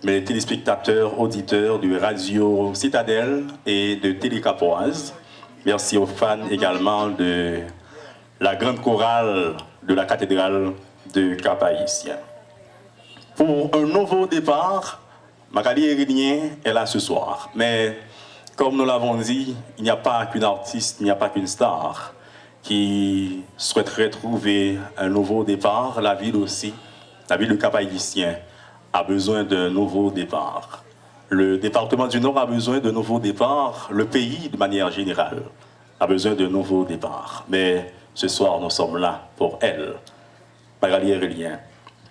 mes téléspectateurs, auditeurs de Radio Citadelle et de Télé Capoise. Merci aux fans également de la grande chorale de la cathédrale de Cap-Haïtien. Pour un nouveau départ, Magali Hérilien est là ce soir. Mais comme nous l'avons dit, il n'y a pas qu'une artiste, il n'y a pas qu'une star qui souhaiterait trouver un nouveau départ. La ville aussi, la ville de Cap-Haïtien a besoin d'un nouveau départ. Le département du Nord a besoin de nouveaux départs. Le pays, de manière générale, a besoin de nouveaux départs. Mais ce soir, nous sommes là pour elle, Magali Hérilien,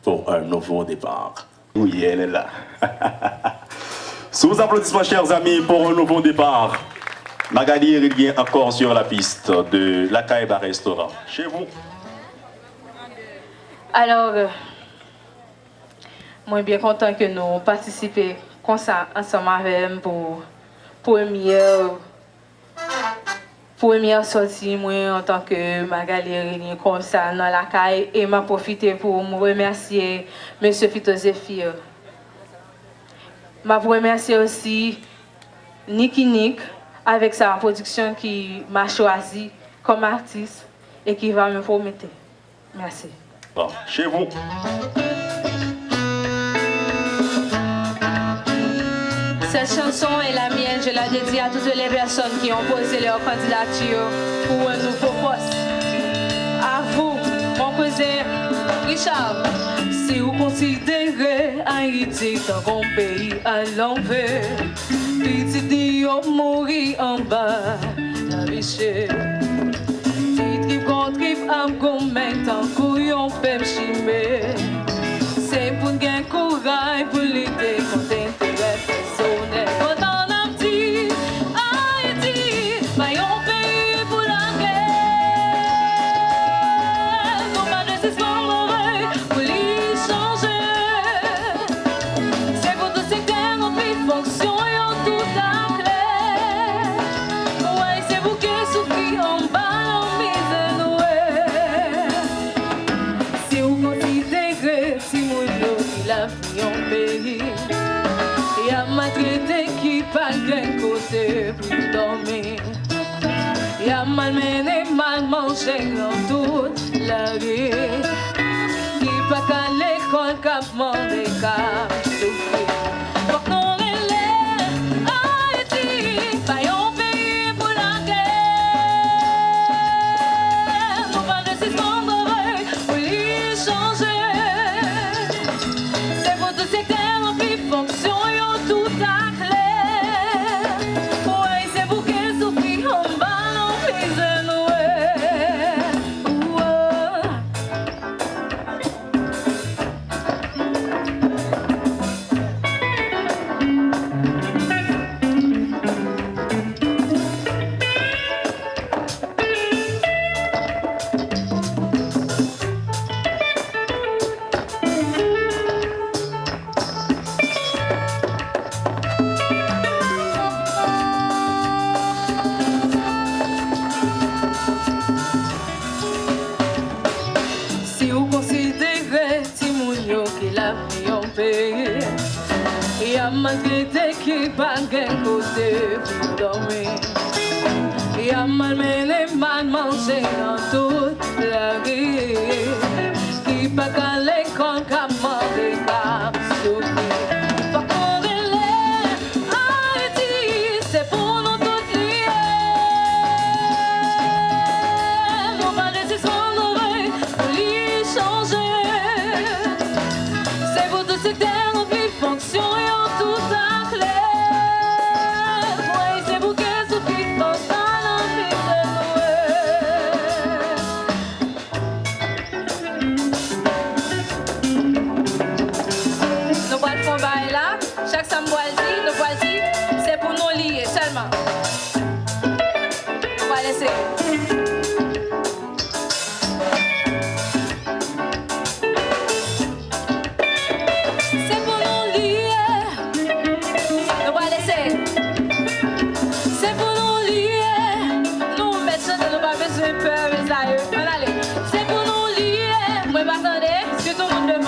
pour un nouveau départ. Oui, elle est là. Sous vos applaudissements, chers amis, pour un nouveau départ. Magali Hérilien encore sur la piste de la Caïba Restaurant. Chez vous. Alors, moi, bien content que nous participions comme ça ensemble avec vous pour première sortie, moi, en tant que Magali Hérilien, comme ça, dans la caille, et m'a profité pour me remercier M. Fito Zéphir. Je remercier aussi Nick avec sa production qui m'a choisi comme artiste et qui va me promettre. Merci. Bon, chez vous. Cette chanson est la mienne, je la dédie à toutes les personnes qui ont posé leur candidature pour un nouveau poste. À vous, mon cousin Richard, si vous considérez Haïti comme un pays à l'envers, petit dit mourir en bas, la richesse. Petit contribue à commettre un couillon peut chimer. C'est pour gagner courage pour lutter contre l'intérêt personnel. Quand on a dit Haïti, maillon pays pour la guerre. Nous pas résistons l'oreille pour l'y changer. C'est pour tout secteur, nos petites fonctions et en tout à clair. Ouais, c'est vous qui souffrez en bas, en mise de Noël. Si vous considérez, si vous la vie en pays, et à maltraiter qui parle d'un côté pour dormir, et à malmener, mal manger dans toute la rue, qui pas qu'à l'école, qu'à demander, qu'à souffrir. Faut qu'on relève Haïti, pas un pays pour la guerre. Nous pas résister pour y changer. Fonction et tout à clair. Ouais, c'est vous qui souffrez en bas, en prise de Noël. Si vous considérez Timounio qui l'a mis en pays, et à maltraiter qui va d'un côté pour dormir, et à malmener, mal manger dans toute la rue, qui pas qu'à l'école, qu'à manger, qu'à souffrir. Pas qu'on relève Haïti, c'est pour nous toutes liées. Nous pas résister en oreille pour l'y changer. C'est pour tout secteur, nos vies fonctions et en tout à clair. Ouais, c'est vous qui souffrez dans ça, l'envie de Noël. Nous pas de combat là, chaque samedi, nous pas dit, c'est pour nous lier seulement. On va laisser. C'est pour nous lier. Nous va laisser. C'est pour nous lier. Nous mettons de nous pas besoin de peur, mais ça y est. On allait. C'est pour nous lier. Moi, pas attendre, si tout le monde